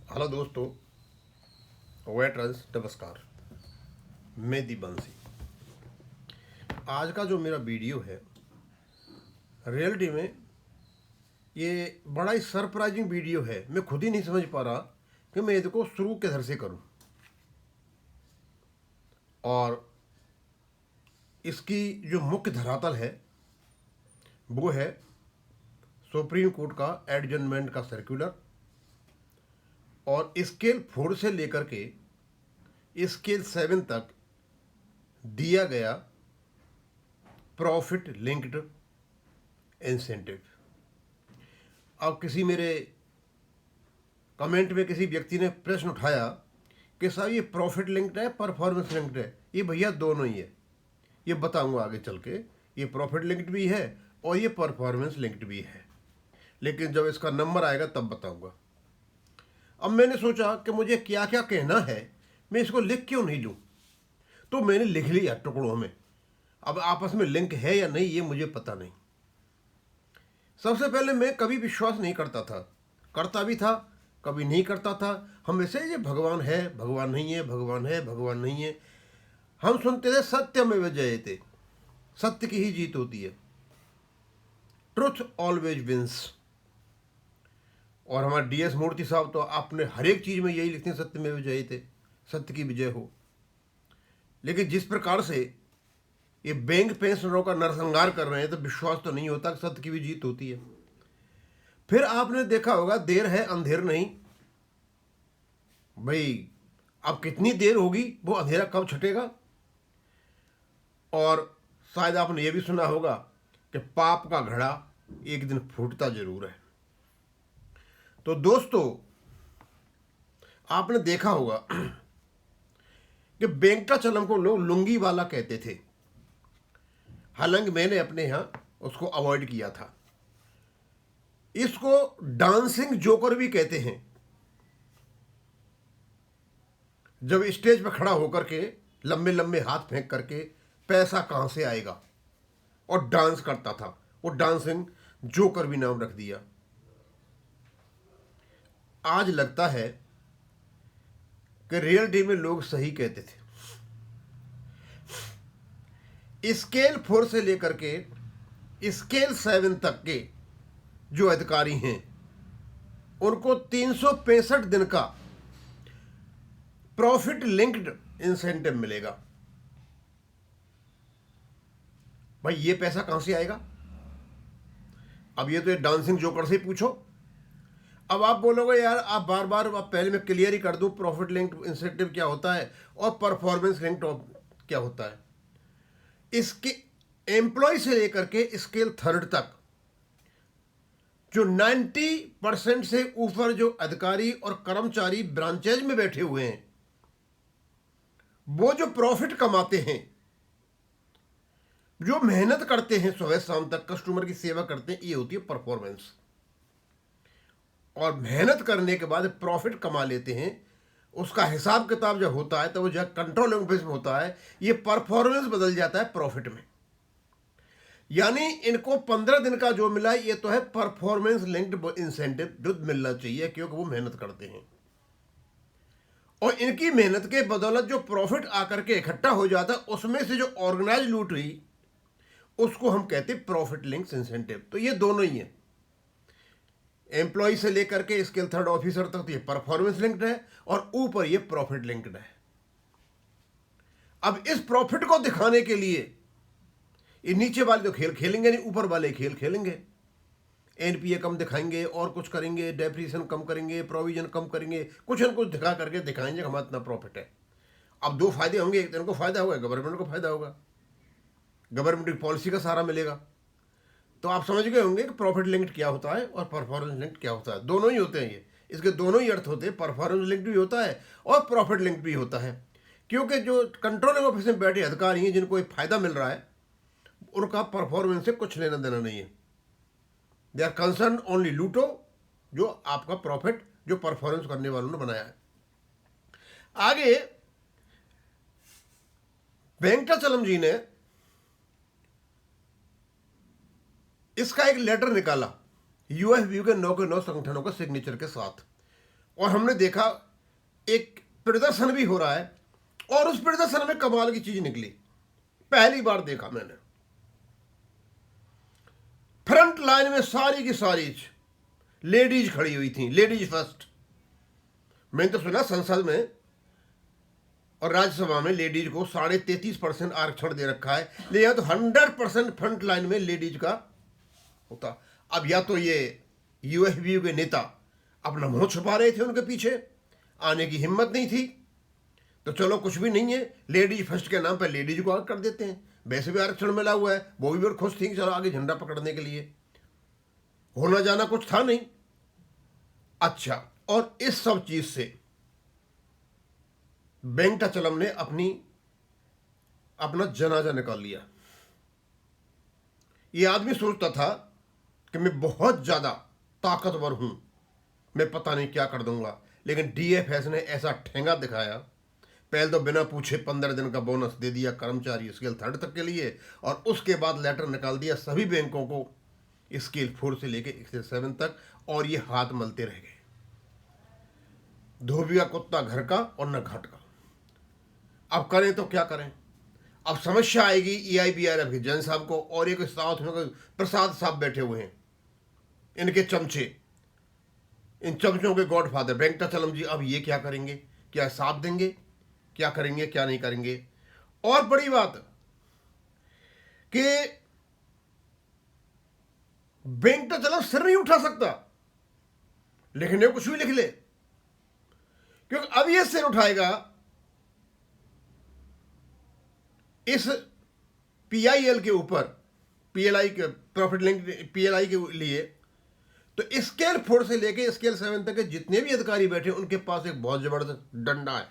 Hello दोस्तों, veterans नमस्कार। मैं दीपांशी। आज का जो मेरा वीडियो है रियलिटी में ये बड़ा ही सरप्राइजिंग वीडियो है। मैं खुद ही नहीं समझ पा रहा कि मैं इसको शुरू किधर से करूं। और इसकी जो मुख्य धरातल है वो है सुप्रीम कोर्ट का एडजमेंट का सर्कुलर और स्केल 4 से लेकर के स्केल 7 तक दिया गया प्रॉफिट लिंक्ड इंसेंटिव। अब किसी मेरे कमेंट में किसी व्यक्ति ने प्रश्न उठाया कि साहब ये प्रॉफिट लिंक्ड है परफॉर्मेंस लिंक्ड है। ये भैया दोनों ही है। ये बताऊंगा आगे चल के। ये प्रॉफिट लिंक्ड भी है और ये परफॉर्मेंस लिंक्ड भी है, लेकिन जब इसका नंबर आएगा तब बताऊंगा। अब मैंने सोचा कि मुझे क्या क्या कहना है, मैं इसको लिख क्यों नहीं लूँ। तो मैंने लिख लिया टुकड़ों में। अब आपस में लिंक है या नहीं ये मुझे पता नहीं। सबसे पहले मैं कभी विश्वास नहीं करता था, करता भी था, कभी नहीं करता था। हमेशा ये भगवान है, भगवान नहीं है, भगवान है, भगवान नहीं है। हम सुनते थे सत्यमेव जयते, सत्य की ही जीत होती है, ट्रुथ ऑलवेज विंस। और हमारे डीएस मूर्ति साहब तो आपने हर एक चीज में यही लिखते हैं सत्यमेव जयते, सत्य की विजय हो। लेकिन जिस प्रकार से ये बैंक पेंशनरों का नरसंहार कर रहे हैं तो विश्वास तो नहीं होता कि सत्य की भी जीत होती है। फिर आपने देखा होगा देर है अंधेर नहीं। भाई अब कितनी देर होगी, वो अंधेरा कब छटेगा। और शायद आपने ये भी सुना होगा कि पाप का घड़ा एक दिन फूटता जरूर है। तो दोस्तों आपने देखा होगा कि वेंकटाचलम को लोग लुंगी वाला कहते थे। हालांकि मैंने अपने यहाँ उसको अवॉइड किया था। इसको डांसिंग जोकर भी कहते हैं। जब स्टेज पर खड़ा होकर के लंबे लंबे हाथ फेंक करके पैसा कहां से आएगा और डांस करता था, वो डांसिंग जोकर भी नाम रख दिया। आज लगता है कि रियलिटी में लोग सही कहते थे। स्केल 4 से लेकर के स्केल 7 तक के जो अधिकारी हैं उनको 365 दिन का प्रॉफिट लिंक्ड इंसेंटिव मिलेगा। भाई ये पैसा कहां से आएगा। अब ये तो डांसिंग जोकर से ही पूछो। अब आप बोलोगे यार आप बार बार, अब पहले मैं क्लियर ही कर दूं प्रॉफिट लिंक्ड इंसेंटिव क्या होता है और परफॉर्मेंस लिंक्ड क्या होता है। इसके एम्प्लॉय से लेकर के स्केल 3 तक जो 90% से ऊपर जो अधिकारी और कर्मचारी ब्रांचेज में बैठे हुए हैं, वो जो प्रॉफिट कमाते हैं, जो मेहनत करते हैं, सुबह शाम तक कस्टमर की सेवा करते हैं, ये होती है परफॉर्मेंस। और मेहनत करने के बाद प्रॉफिट कमा लेते हैं, उसका हिसाब किताब जब होता है तो वो जब कंट्रोल ऑफिस में होता है, ये परफॉर्मेंस बदल जाता है प्रॉफिट में। यानी इनको 15 दिन का जो मिला ये तो है परफॉर्मेंस लिंक्ड इंसेंटिव जो मिलना चाहिए, क्योंकि वो मेहनत करते हैं। और इनकी मेहनत के बदौलत जो प्रॉफिट आकर के इकट्ठा हो जाता है, उसमें से जो ऑर्गेनाइज लूट हुई उसको हम कहते हैं प्रॉफिट लिंक्ड इंसेंटिव। तो ये दोनों ही है, एम्प्लॉय से लेकर के स्केल 3 ऑफिसर तक तो ये परफॉर्मेंस लिंक्ड है और ऊपर ये प्रॉफिट लिंक्ड है। अब इस प्रॉफिट को दिखाने के लिए ये नीचे वाले तो खेल खेलेंगे नहीं, ऊपर वाले खेल खेलेंगे। एनपीए कम दिखाएंगे और कुछ करेंगे, डेप्रिसिएशन कम करेंगे, प्रोविजन कम करेंगे, कुछ न कुछ दिखा करके दिखाएंगे हमारा इतना प्रॉफिट है। अब दो फायदे होंगे, एक तो इनको फायदा होगा, गवर्नमेंट को फायदा होगा, गवर्नमेंट की पॉलिसी का सहारा मिलेगा। तो आप समझ गए होंगे कि प्रॉफिट लिंक्ड क्या होता है और परफॉर्मेंस लिंक्ड क्या होता है। दोनों ही होते हैं, ये इसके दोनों ही अर्थ होते हैं। परफॉर्मेंस लिंक्ड भी होता है और प्रॉफिट लिंक्ड भी होता है, क्योंकि जो कंट्रोलिंग ऑफिस में बैठे अधिकारी हैं जिनको एक फायदा मिल रहा है, उनका परफॉर्मेंस से कुछ लेना देना नहीं है। दे आर कंसर्न ओनली लूटो जो आपका प्रॉफिट जो परफॉर्मेंस करने वालों ने बनाया है। आगे वेंकटाचलम जी ने इसका एक लेटर निकाला यूएफबीयू के 9 के 9 संगठनों के सिग्नेचर के साथ, और हमने देखा एक प्रदर्शन भी हो रहा है, और उस प्रदर्शन में कमाल की चीज निकली। पहली बार देखा मैंने, फ्रंट लाइन में सारी की सारी लेडीज खड़ी हुई थी, लेडीज फर्स्ट। मैंने तो सुना संसद में और राज्यसभा में लेडीज को 33.5% आरक्षण दे रखा है, लेकिन यहाँ तो 100% फ्रंट लाइन में लेडीज का होता। अब या तो ये यूएफबीयू के नेता अपना मुंह छुपा रहे थे, उनके पीछे आने की हिम्मत नहीं थी, तो चलो कुछ भी नहीं है, लेडीज फर्स्ट के नाम पर लेडीज को आगे कर देते हैं। वैसे भी आरक्षण मिला हुआ है, वो भी बहुत खुश थी, चलो आगे झंडा पकड़ने के लिए, होना जाना कुछ था नहीं। अच्छा, और इस सब चीज से वेंकटाचलम ने अपना जनाजा निकाल लिया। ये आदमी सोचता था कि मैं बहुत ज्यादा ताकतवर हूं, मैं पता नहीं क्या कर दूंगा, लेकिन डीएफएस ने ऐसा ठेंगा दिखाया। पहले तो बिना पूछे 15 दिन का बोनस दे दिया कर्मचारी स्केल 3 तक के लिए, और उसके बाद लेटर निकाल दिया सभी बैंकों को स्केल 4 से लेके स्केल 7 तक, और ये हाथ मलते रह गए। धोबी का कुत्ता घर का और न घाट का। अब करें तो क्या करें? अब समस्या आएगी EIBRF के जैन साहब को, और एक साथ में प्रसाद साहब बैठे हुए हैं, इनके चमचे, इन चमचों के गॉडफादर वेंकटाचलम जी। अब ये क्या करेंगे? क्या साथ देंगे? क्या करेंगे, क्या नहीं करेंगे? और बड़ी बात कि वेंकटाचलम सिर नहीं उठा सकता, लेकिन ये कुछ भी लिख ले, क्योंकि अब ये सिर उठाएगा इस PIL के ऊपर, PLI के प्रॉफिट लिंक PLI के लिए। तो स्केल 4 से लेके स्केल 7 तक के जितने भी अधिकारी बैठे, उनके पास एक बहुत जबरदस्त डंडा है।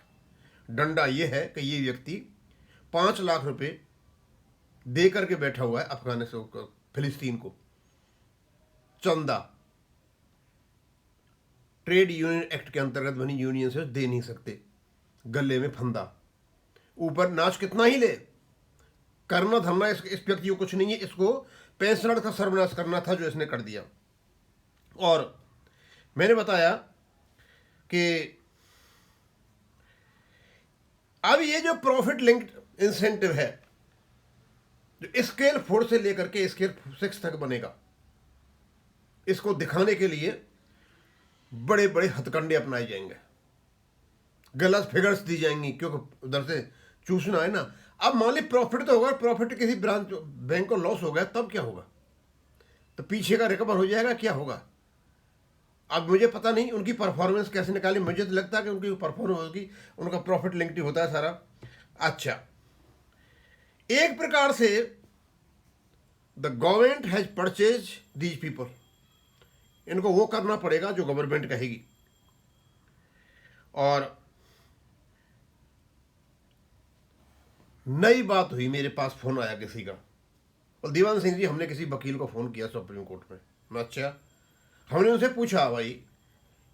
डंडा यह है कि ये व्यक्ति 5 लाख रुपए दे करके बैठा हुआ है अफगानिस्तान, फिलिस्तीन को, चंदा। ट्रेड यूनियन एक्ट के अंतर्गत बनी यूनियन से दे नहीं सकते, गले में फंदा, ऊपर नाच कितना ही ले, करना धरना इस व्यक्ति को कुछ नहीं है। इसको पेंशनर का सर्वनाश करना था, जो इसने कर दिया। और मैंने बताया कि अब ये जो प्रॉफिट लिंक्ड इंसेंटिव है, जो स्केल 4 से लेकर के स्केल 6 तक बनेगा, इसको दिखाने के लिए बड़े बड़े हथकंडे अपनाए जाएंगे, गलत फिगर्स दी जाएंगी, क्योंकि उधर से चूसना है ना। अब मान ली प्रॉफिट तो होगा, प्रॉफिट किसी ब्रांच बैंक को लॉस हो गया, तब क्या होगा? तो पीछे का रिकवर हो जाएगा, क्या होगा? अब मुझे पता नहीं उनकी परफॉर्मेंस कैसे निकाली, मुझे तो लगता है कि उनकी परफॉर्मेंस होगी, उनका प्रॉफिट लिंक्ड होता है सारा। अच्छा, एक प्रकार से the government has purchase these people, इनको वो करना पड़ेगा जो गवर्नमेंट कहेगी। और नई बात हुई, मेरे पास फोन आया किसी का, और दीवान सिंह जी, हमने किसी वकील को फोन किया सुप्रीम कोर्ट में। मैं अच्छा, हमने उनसे पूछा, भाई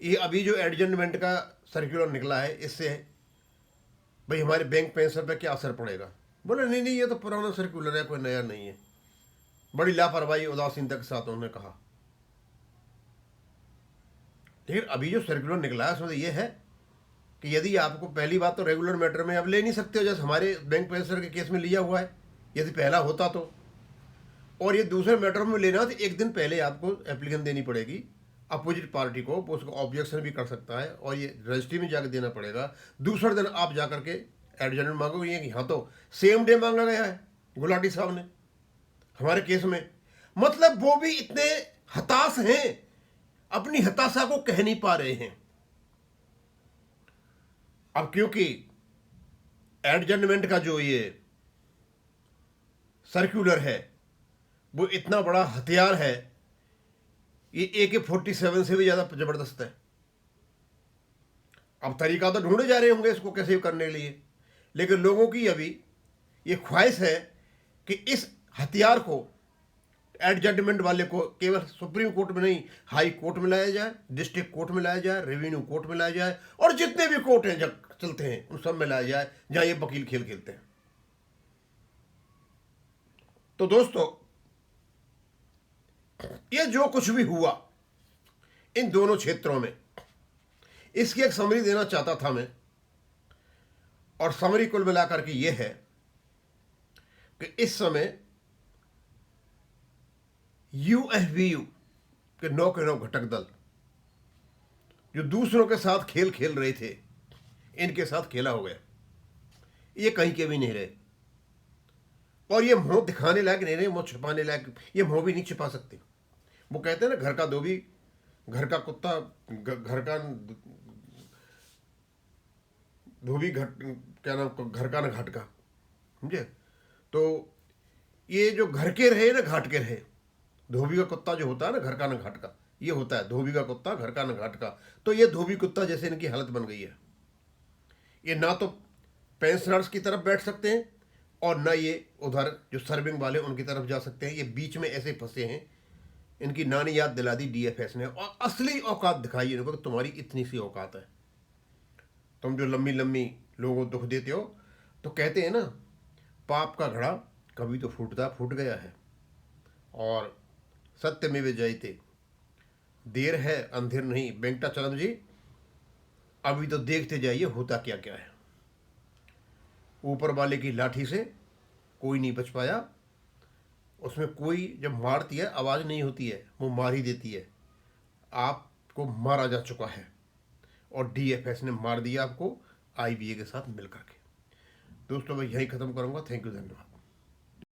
ये अभी जो एडजमेंट का सर्कुलर निकला है, इससे भाई हमारे बैंक पेंशन पे क्या असर पड़ेगा? बोले नहीं नहीं, ये तो पुराना सर्कुलर है, कोई नया नहीं है। बड़ी लापरवाही उदासीनता के साथ उन्होंने कहा। लेकिन अभी जो सर्कुलर निकला है, उसमें ये है कि यदि आपको, पहली बात तो रेगुलर मैटर में आप ले नहीं सकते हो, जैसे हमारे बैंक पेंशन के केस में लिया हुआ है, यदि पहला होता तो। और ये दूसरे मैटर में लेना तो एक दिन पहले आपको एप्लीकेशन देनी पड़ेगी अपोजिट पार्टी को, वो उसको ऑब्जेक्शन भी कर सकता है, और ये रजिस्ट्री में जाकर देना पड़ेगा। दूसरे दिन आप जाकर के एडजमेंट मांगोगे कि हाँ, तो सेम डे मांगा गया है गुलाटी साहब ने हमारे केस में। मतलब वो भी इतने हताश हैं, अपनी हताशा को कह नहीं पा रहे हैं। अब क्योंकि एडजमेंट का जो ये सर्कुलर है, वो इतना बड़ा हथियार है, ये AK-47 से भी ज्यादा जबरदस्त है। अब तरीका तो ढूंढे जा रहे होंगे इसको कैसे करने के लिए, लेकिन लोगों की अभी ये ख्वाहिश है कि इस हथियार को, एडजमेंट वाले को, केवल सुप्रीम कोर्ट में नहीं, हाई कोर्ट में लाया जाए, डिस्ट्रिक्ट कोर्ट में लाया जाए, रेवेन्यू कोर्ट में लाया जाए, और जितने भी कोर्ट हैं जब चलते हैं उन सब में लाया जाए जहां ये वकील खेल खेलते हैं। तो दोस्तों, ये जो कुछ भी हुआ इन दोनों क्षेत्रों में, इसकी एक समरी देना चाहता था मैं, और समरी कुल मिलाकर के ये है कि इस समय यूएफबीयू के 9 घटक दल जो दूसरों के साथ खेल खेल रहे थे, इनके साथ खेला हो गया। ये कहीं के भी नहीं रहे, और ये मुंह दिखाने लायक नहीं रहे, मुंह छिपाने लायक, ये मुंह भी नहीं छिपा सकते। वो कहते हैं ना, घर का धोबी, घर का कुत्ता, घर का धोबी, क्या नाम, घर का न घाट का, समझे? तो ये जो घर के रहे ना घाट के रहे, धोबी का कुत्ता जो होता है ना, घर का न घाट का, ये होता है धोबी का कुत्ता, घर का न घाट का। तो ये धोबी कुत्ता जैसे इनकी हालत बन गई है। ये ना तो पेंशनर्स की तरफ बैठ सकते हैं, और ना ये उधर जो सर्विंग वाले उनकी तरफ जा सकते हैं। ये बीच में ऐसे फंसे हैं। इनकी नानी याद दिला दी डीएफएस ने, और असली औकात दिखाई इनको कि तुम्हारी इतनी सी औकात है। तुम जो लम्बी लम्बी लोगों को दुख देते हो, तो कहते हैं ना, पाप का घड़ा कभी तो फूट गया है, और सत्य में वे जयते, देर है अंधेर नहीं। वेंकटाचलम जी, अभी तो देखते जाइए होता क्या क्या है। ऊपर वाले की लाठी से कोई नहीं बच पाया। उसमें कोई जब मारती है आवाज़ नहीं होती है, वो मार ही देती है। आपको मारा जा चुका है, और डीएफएस ने मार दिया आपको आईबीए के साथ मिलकर के। दोस्तों मैं यहीं ख़त्म करूँगा। थैंक यू, धन्यवाद।